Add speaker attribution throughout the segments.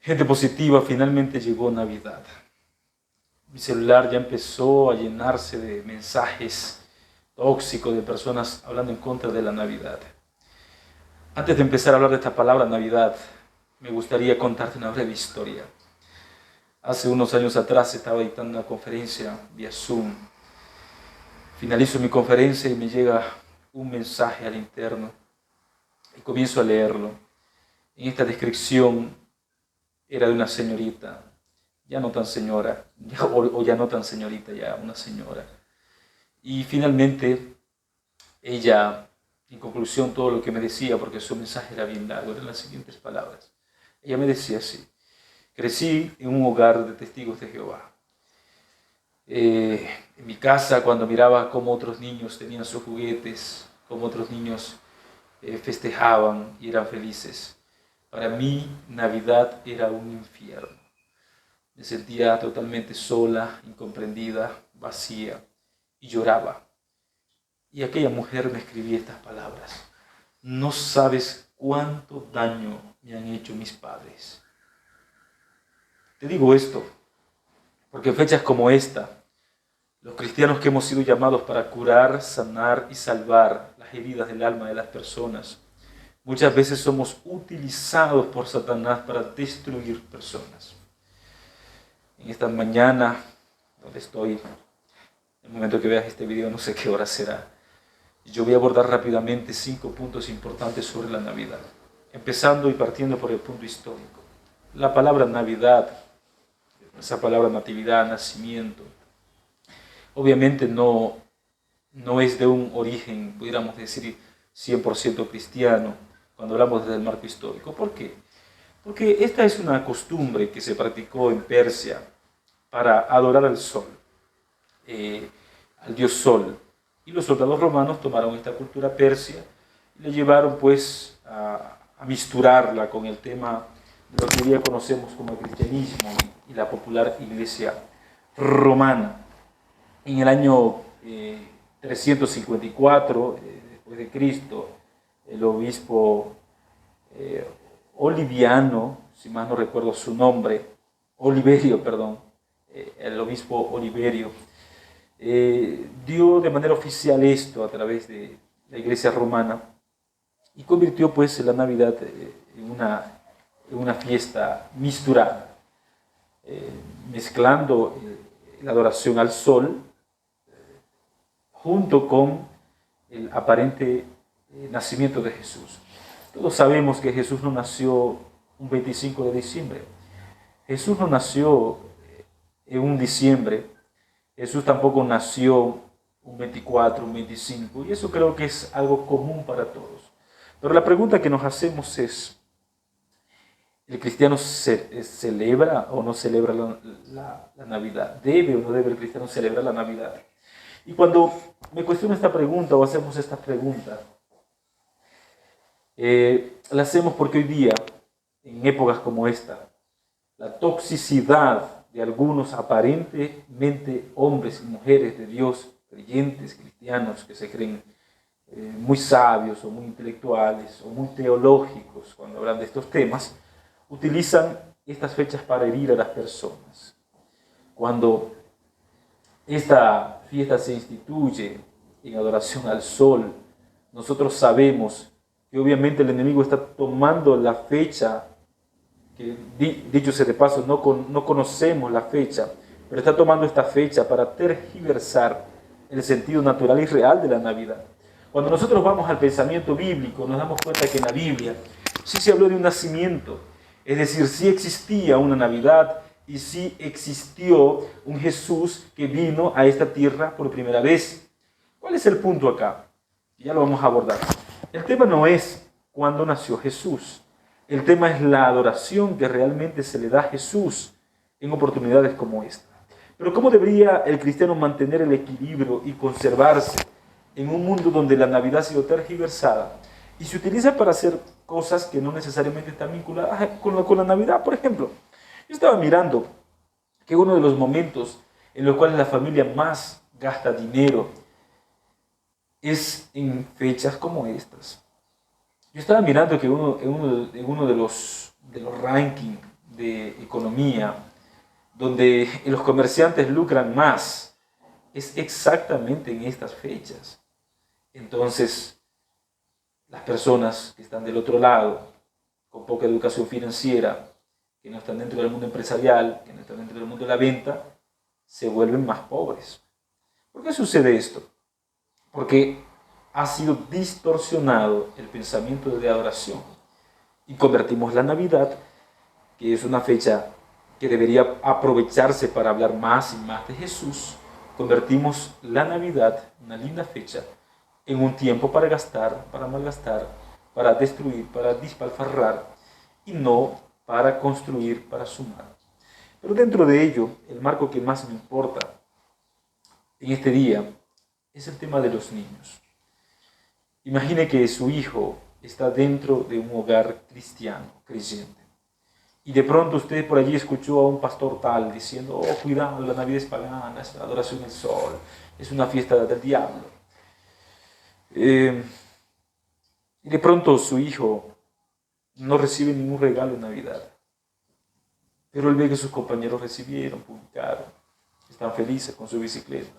Speaker 1: Gente positiva, finalmente llegó Navidad. Mi celular ya empezó a llenarse de mensajes tóxicos de personas hablando en contra de la Navidad. Antes de empezar a hablar de esta palabra Navidad, me gustaría contarte una breve historia. Hace unos años atrás estaba dictando una conferencia vía Zoom. Finalizo mi conferencia y me llega un mensaje al interno y comienzo a leerlo. En esta descripción era de una señorita, ya no tan señora, o ya no tan señorita, ya una señora. Y finalmente ella, en conclusión, todo lo que me decía, porque su mensaje era bien largo, eran las siguientes palabras. Ella me decía así: crecí en un hogar de testigos de Jehová. En mi casa, cuando miraba cómo otros niños tenían sus juguetes, cómo otros niños festejaban y eran felices, para mí Navidad era un infierno. Me sentía totalmente sola, incomprendida, vacía, y lloraba. Y aquella mujer me escribía estas palabras: no sabes cuánto daño me han hecho mis padres. Te digo esto porque en fechas como esta, los cristianos que hemos sido llamados para curar, sanar y salvar las heridas del alma de las personas, muchas veces somos utilizados por Satanás para destruir personas. En esta mañana, donde estoy, en el momento que veas este video, no sé qué hora será, yo voy a abordar rápidamente 5 puntos importantes sobre la Navidad, empezando y partiendo por el punto histórico. La palabra Navidad, esa palabra natividad, nacimiento, obviamente no es de un origen, pudiéramos decir, 100% cristiano, cuando hablamos desde el marco histórico. ¿Por qué? Porque esta es una costumbre que se practicó en Persia para adorar al sol, al dios Sol. Y los soldados romanos tomaron esta cultura persia y la llevaron pues a misturarla con el tema de lo que hoy día conocemos como el cristianismo y la popular iglesia romana. En el año 354 después de Cristo, el obispo Oliviano, si más no recuerdo su nombre, Oliverio, perdón, el obispo Oliverio, dio de manera oficial esto a través de la iglesia romana y convirtió pues la Navidad en una fiesta misturada, mezclando la adoración al sol junto con el aparente nacimiento de Jesús. Todos sabemos que Jesús no nació un 25 de diciembre. Jesús no nació en un diciembre. Jesús tampoco nació un 24, un 25. Y eso creo que es algo común para todos. Pero la pregunta que nos hacemos es: ¿el cristiano celebra o no celebra la Navidad? ¿Debe o no debe el cristiano celebrar la Navidad? Y cuando me cuestiono esta pregunta o hacemos esta pregunta, la hacemos porque hoy día, en épocas como esta, la toxicidad de algunos aparentemente hombres y mujeres de Dios, creyentes, cristianos, que se creen muy sabios o muy intelectuales o muy teológicos cuando hablan de estos temas, utilizan estas fechas para herir a las personas. Cuando esta fiesta se instituye en adoración al sol, nosotros sabemos que obviamente el enemigo está tomando la fecha, que dicho sea de paso, no conocemos la fecha, pero está tomando esta fecha para tergiversar el sentido natural y real de la Navidad. Cuando nosotros vamos al pensamiento bíblico, nos damos cuenta que en la Biblia sí se habló de un nacimiento, es decir, sí existía una Navidad y sí existió un Jesús que vino a esta tierra por primera vez. ¿Cuál es el punto acá? Ya lo vamos a abordar. El tema no es cuándo nació Jesús. El tema es la adoración que realmente se le da a Jesús en oportunidades como esta. Pero ¿cómo debería el cristiano mantener el equilibrio y conservarse en un mundo donde la Navidad ha sido tergiversada y se utiliza para hacer cosas que no necesariamente están vinculadas con la Navidad? Por ejemplo, yo estaba mirando que uno de los momentos en los cuales la familia más gasta dinero es en fechas como estas. Yo estaba mirando que en uno de los rankings de economía, donde los comerciantes lucran más, es exactamente en estas fechas. Entonces, las personas que están del otro lado, con poca educación financiera, que no están dentro del mundo empresarial, que no están dentro del mundo de la venta, se vuelven más pobres. ¿Por qué sucede esto? Porque ha sido distorsionado el pensamiento de adoración y convertimos la Navidad, que es una fecha que debería aprovecharse para hablar más y más de Jesús, convertimos la Navidad, una linda fecha, en un tiempo para gastar, para malgastar, para destruir, para despilfarrar y no para construir, para sumar. Pero dentro de ello, el marco que más me importa en este día es el tema de los niños. Imagine que su hijo está dentro de un hogar cristiano, creyente. Y de pronto usted por allí escuchó a un pastor tal diciendo, oh, cuidado, la Navidad es pagana, es la adoración del sol, es una fiesta del diablo. Y de pronto su hijo no recibe ningún regalo en Navidad. Pero él ve que sus compañeros recibieron, publicaron, están felices con su bicicleta.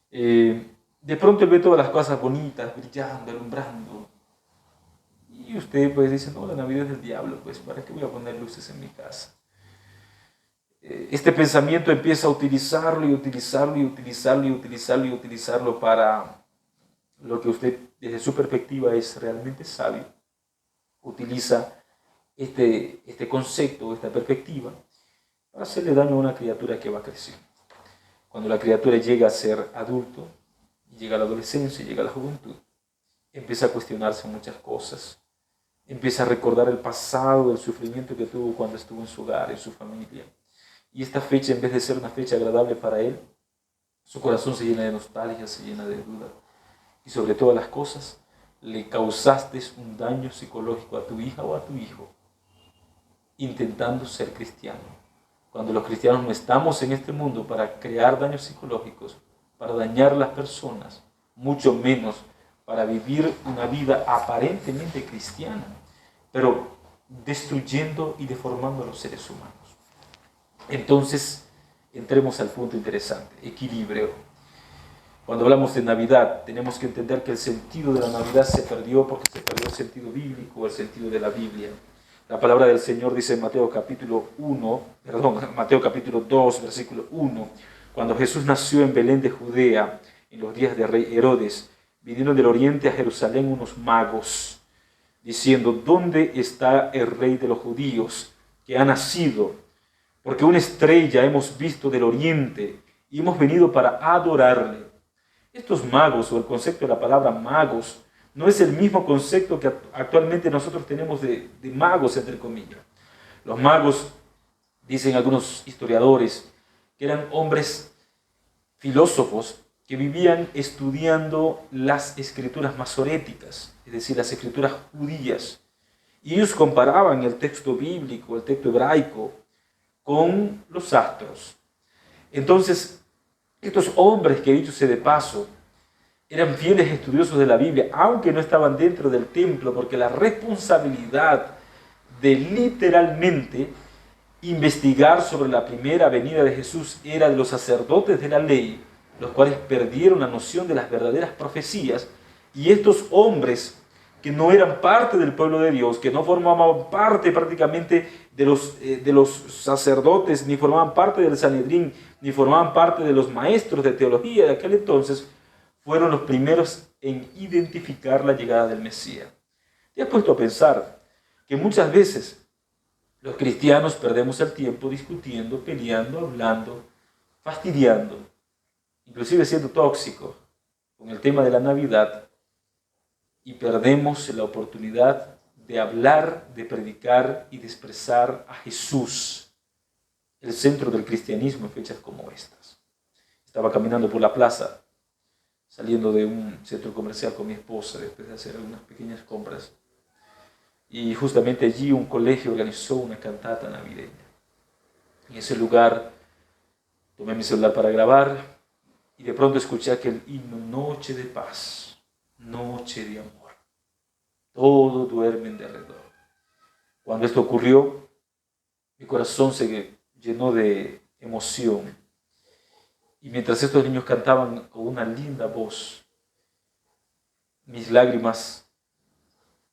Speaker 1: De pronto él ve todas las cosas bonitas, brillando, alumbrando. Y usted pues dice, no, la Navidad es del diablo, pues ¿para qué voy a poner luces en mi casa? Este pensamiento empieza a utilizarlo y utilizarlo y utilizarlo y utilizarlo y utilizarlo para lo que usted desde su perspectiva es realmente sabio. Utiliza este concepto, esta perspectiva, para hacerle daño a una criatura que va creciendo. Cuando la criatura llega a ser adulto, llega a la adolescencia, llega a la juventud, empieza a cuestionarse muchas cosas, empieza a recordar el pasado, el sufrimiento que tuvo cuando estuvo en su hogar, en su familia. Y esta fecha, en vez de ser una fecha agradable para él, su corazón se llena de nostalgia, se llena de duda. Y sobre todas las cosas, le causaste un daño psicológico a tu hija o a tu hijo, intentando ser cristiano. Cuando los cristianos no estamos en este mundo para crear daños psicológicos, para dañar a las personas, mucho menos para vivir una vida aparentemente cristiana, pero destruyendo y deformando a los seres humanos. Entonces, entremos al punto interesante, equilibrio. Cuando hablamos de Navidad, tenemos que entender que el sentido de la Navidad se perdió porque se perdió el sentido bíblico, el sentido de la Biblia. La palabra del Señor dice en Mateo capítulo 2, versículo 1, cuando Jesús nació en Belén de Judea, en los días de rey Herodes, vinieron del oriente a Jerusalén unos magos, diciendo, ¿dónde está el rey de los judíos que ha nacido? Porque una estrella hemos visto del oriente y hemos venido para adorarle. Estos magos, o el concepto de la palabra magos, no es el mismo concepto que actualmente nosotros tenemos de magos, entre comillas. Los magos, dicen algunos historiadores, que eran hombres filósofos que vivían estudiando las escrituras masoréticas, es decir, las escrituras judías. Y ellos comparaban el texto bíblico, el texto hebraico, con los astros. Entonces, estos hombres, que dicho sea de paso, eran fieles estudiosos de la Biblia, aunque no estaban dentro del templo, porque la responsabilidad de literalmente investigar sobre la primera venida de Jesús era de los sacerdotes de la ley, los cuales perdieron la noción de las verdaderas profecías, y estos hombres que no eran parte del pueblo de Dios, que no formaban parte prácticamente de los sacerdotes, ni formaban parte del Sanedrín, ni formaban parte de los maestros de teología de aquel entonces, fueron los primeros en identificar la llegada del Mesías. ¿Te has puesto a pensar que muchas veces los cristianos perdemos el tiempo discutiendo, peleando, hablando, fastidiando, inclusive siendo tóxicos con el tema de la Navidad, y perdemos la oportunidad de hablar, de predicar y de expresar a Jesús, el centro del cristianismo en fechas como estas? Estaba caminando por la plaza, saliendo de un centro comercial con mi esposa después de hacer algunas pequeñas compras, y justamente allí un colegio organizó una cantata navideña. En ese lugar tomé mi celular para grabar y de pronto escuché aquel himno, noche de paz, noche de amor, todo duerme en derredor. Cuando esto ocurrió, Mi corazón se llenó de emoción. Y mientras estos niños cantaban con una linda voz, mis lágrimas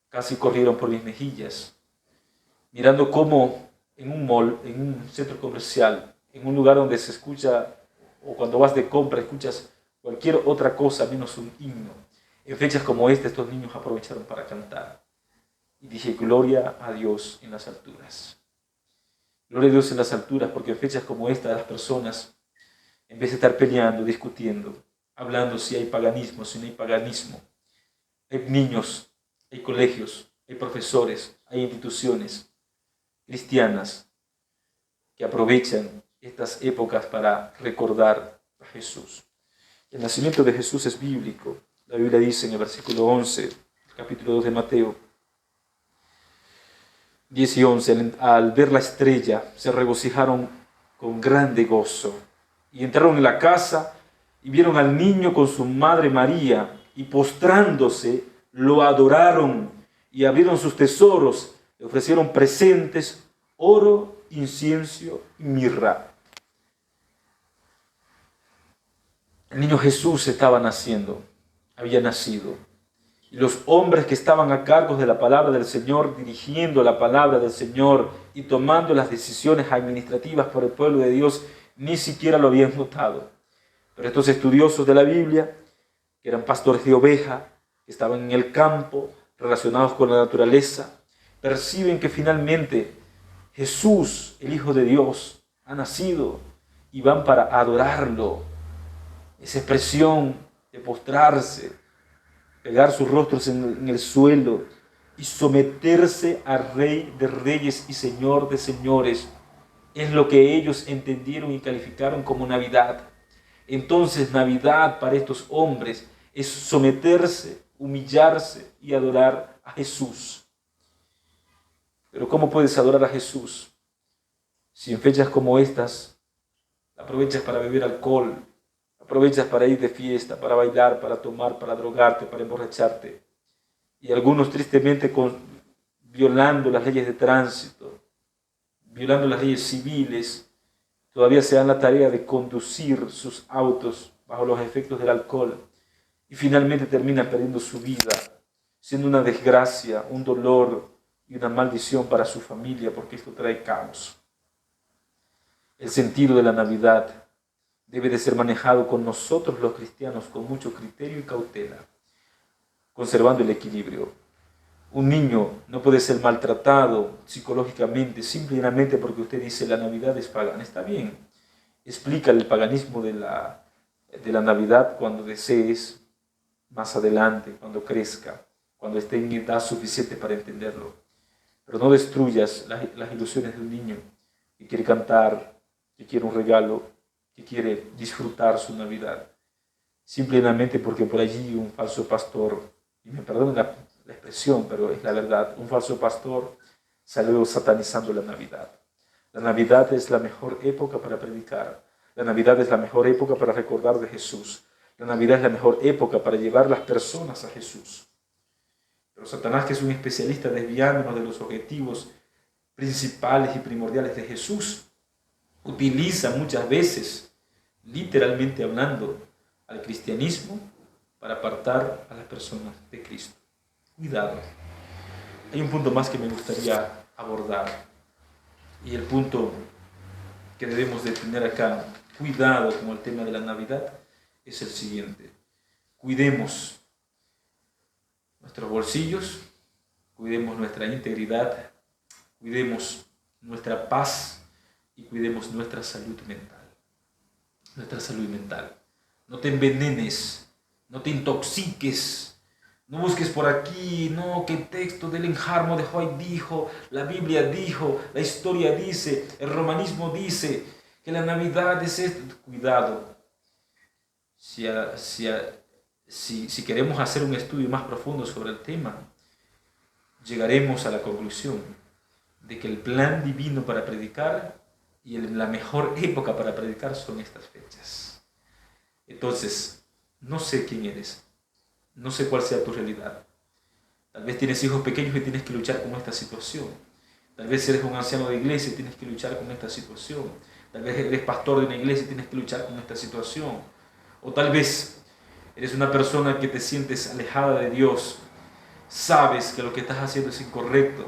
Speaker 1: casi corrieron por mis mejillas, mirando cómo en un mall, en un centro comercial, en un lugar donde se escucha, o cuando vas de compra, escuchas cualquier otra cosa menos un himno. En fechas como esta, estos niños aprovecharon para cantar. Y dije, gloria a Dios en las alturas. Gloria a Dios en las alturas, porque en fechas como esta las personas, en vez de estar peleando, discutiendo, hablando si hay paganismo, si no hay paganismo, hay niños, hay colegios, hay profesores, hay instituciones cristianas que aprovechan estas épocas para recordar a Jesús. El nacimiento de Jesús es bíblico. La Biblia dice en el versículo 11, capítulo 2 de Mateo, 10 y 11, al ver la estrella se regocijaron con grande gozo y entraron en la casa y vieron al niño con su madre María y postrándose lo adoraron y abrieron sus tesoros, le ofrecieron presentes, oro, incienso y mirra. El niño Jesús estaba naciendo, había nacido. Y los hombres que estaban a cargo de la palabra del Señor, dirigiendo la palabra del Señor y tomando las decisiones administrativas por el pueblo de Dios, ni siquiera lo habían notado. Pero estos estudiosos de la Biblia, que eran pastores de oveja, que estaban en el campo, relacionados con la naturaleza, perciben que finalmente Jesús, el Hijo de Dios, ha nacido y van para adorarlo. Esa expresión de postrarse, pegar sus rostros en el suelo y someterse al Rey de Reyes y Señor de Señores, es lo que ellos entendieron y calificaron como Navidad. Entonces, Navidad para estos hombres es someterse, humillarse y adorar a Jesús. Pero ¿cómo puedes adorar a Jesús si en fechas como estas aprovechas para beber alcohol, aprovechas para ir de fiesta, para bailar, para tomar, para drogarte, para emborracharte? Y algunos tristemente violando las leyes de tránsito, violando las leyes civiles, todavía se dan la tarea de conducir sus autos bajo los efectos del alcohol y finalmente terminan perdiendo su vida, siendo una desgracia, un dolor y una maldición para su familia, porque esto trae caos. El sentido de la Navidad debe de ser manejado con nosotros los cristianos con mucho criterio y cautela, conservando el equilibrio. Un niño no puede ser maltratado psicológicamente simplemente porque usted dice la Navidad es pagana. Está bien, explica el paganismo de la Navidad cuando desees, más adelante, cuando crezca, cuando esté en edad suficiente para entenderlo. Pero no destruyas las ilusiones de un niño que quiere cantar, que quiere un regalo, que quiere disfrutar su Navidad, simplemente porque por allí un falso pastor, y me perdonen la expresión, pero es la verdad, un falso pastor salió satanizando la Navidad. La Navidad es la mejor época para predicar. La Navidad es la mejor época para recordar de Jesús. La Navidad es la mejor época para llevar las personas a Jesús. Pero Satanás, que es un especialista desviándonos de los objetivos principales y primordiales de Jesús, utiliza muchas veces, literalmente hablando, al cristianismo para apartar a las personas de Cristo. Cuidado. Hay un punto más que me gustaría abordar, y el punto que debemos de tener acá, cuidado con el tema de la Navidad, es el siguiente. Cuidemos nuestros bolsillos, cuidemos nuestra integridad, cuidemos nuestra paz y cuidemos nuestra salud mental. Nuestra salud mental. No te envenenes, no te intoxiques, no busques por aquí, no, que el texto del Enjarmo de Hoy dijo, la Biblia dijo, la historia dice, el romanismo dice que la Navidad es esto. Cuidado, si queremos hacer un estudio más profundo sobre el tema, llegaremos a la conclusión de que el plan divino para predicar y la mejor época para predicar son estas fechas. Entonces, no sé quién eres, no sé cuál sea tu realidad. Tal vez tienes hijos pequeños y tienes que luchar con esta situación. Tal vez eres un anciano de iglesia y tienes que luchar con esta situación. Tal vez eres pastor de una iglesia y tienes que luchar con esta situación. O tal vez eres una persona que te sientes alejada de Dios. Sabes que lo que estás haciendo es incorrecto.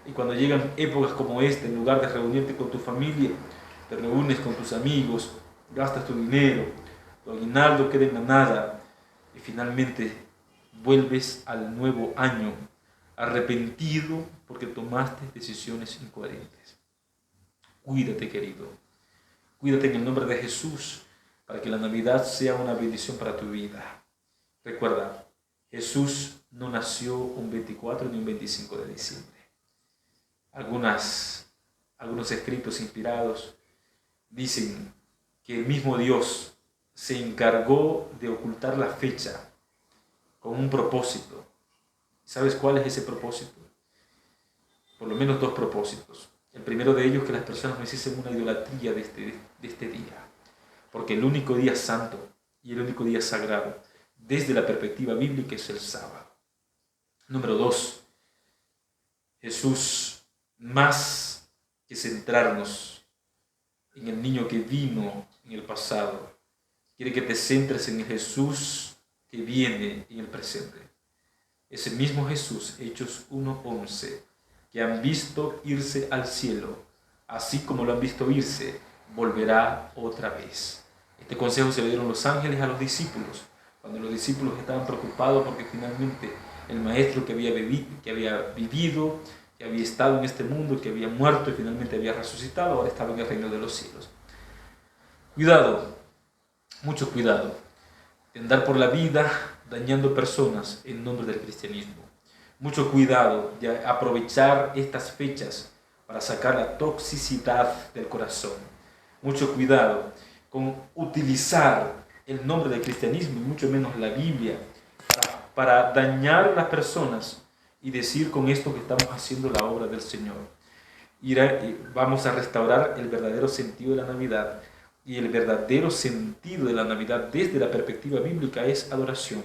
Speaker 1: Y cuando llegan épocas como esta, en lugar de reunirte con tu familia, te reúnes con tus amigos, gastas tu dinero, tu aguinaldo queda en la nada y finalmente vuelves al nuevo año arrepentido porque tomaste decisiones incoherentes. Cuídate, querido. Cuídate en el nombre de Jesús para que la Navidad sea una bendición para tu vida. Recuerda, Jesús no nació un 24 ni un 25 de diciembre. Algunos escritos inspirados dicen que el mismo Dios se encargó de ocultar la fecha con un propósito. ¿Sabes cuál es ese propósito? Por lo menos dos propósitos. El primero de ellos, que las personas no hiciesen una idolatría de este día. Porque el único día santo y el único día sagrado, desde la perspectiva bíblica, es el sábado. Número dos, Jesús, más que centrarnos en el niño que vino en el pasado, quiere que te centres en el Jesús que viene en el presente. Ese mismo Jesús, Hechos 1:11, que han visto irse al cielo, así como lo han visto irse, volverá otra vez. Este consejo se lo dieron los ángeles a los discípulos, cuando los discípulos estaban preocupados porque finalmente el maestro que había vivido, que había estado en este mundo, que había muerto y finalmente había resucitado, ahora estaba en el reino de los cielos. Cuidado, mucho cuidado, de andar por la vida dañando personas en nombre del cristianismo. Mucho cuidado de aprovechar estas fechas para sacar la toxicidad del corazón. Mucho cuidado con utilizar el nombre del cristianismo y mucho menos la Biblia para dañar a las personas y decir con esto que estamos haciendo la obra del Señor. Vamos a restaurar el verdadero sentido de la Navidad, y el verdadero sentido de la Navidad desde la perspectiva bíblica es adoración.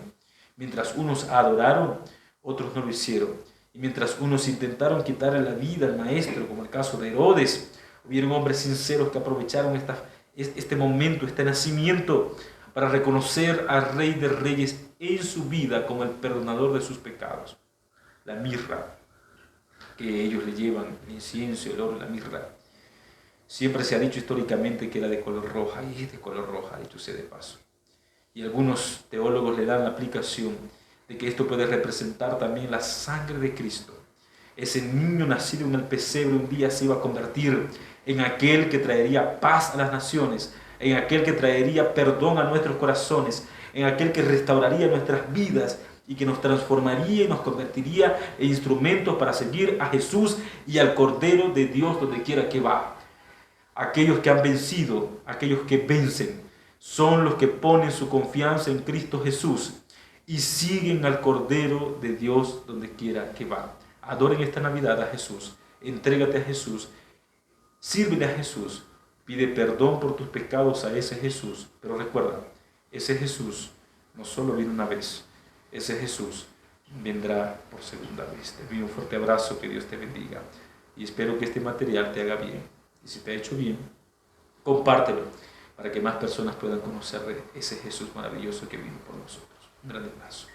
Speaker 1: Mientras unos adoraron, otros no lo hicieron. Y mientras unos intentaron quitarle la vida al maestro, como el caso de Herodes, hubieron hombres sinceros que aprovecharon este momento, este nacimiento, para reconocer al Rey de Reyes en su vida como el perdonador de sus pecados. La mirra, que ellos le llevan, el incienso, el oro, la mirra, siempre se ha dicho históricamente que era de color roja, y es de color roja, dicho sea de paso. Y algunos teólogos le dan la aplicación de que esto puede representar también la sangre de Cristo. Ese niño nacido en el pesebre un día se iba a convertir en aquel que traería paz a las naciones, en aquel que traería perdón a nuestros corazones, en aquel que restauraría nuestras vidas y que nos transformaría y nos convertiría en instrumentos para seguir a Jesús y al Cordero de Dios donde quiera que va. Aquellos que han vencido, aquellos que vencen, son los que ponen su confianza en Cristo Jesús y siguen al Cordero de Dios donde quiera que va. Adoren esta Navidad a Jesús, entrégate a Jesús, sírvele a Jesús, pide perdón por tus pecados a ese Jesús. Pero recuerda, ese Jesús no solo viene una vez, ese Jesús vendrá por segunda vez. Te envío un fuerte abrazo, que Dios te bendiga y espero que este material te haga bien. Y si te ha hecho bien, compártelo para que más personas puedan conocer de ese Jesús maravilloso que vino por nosotros. Un gran abrazo.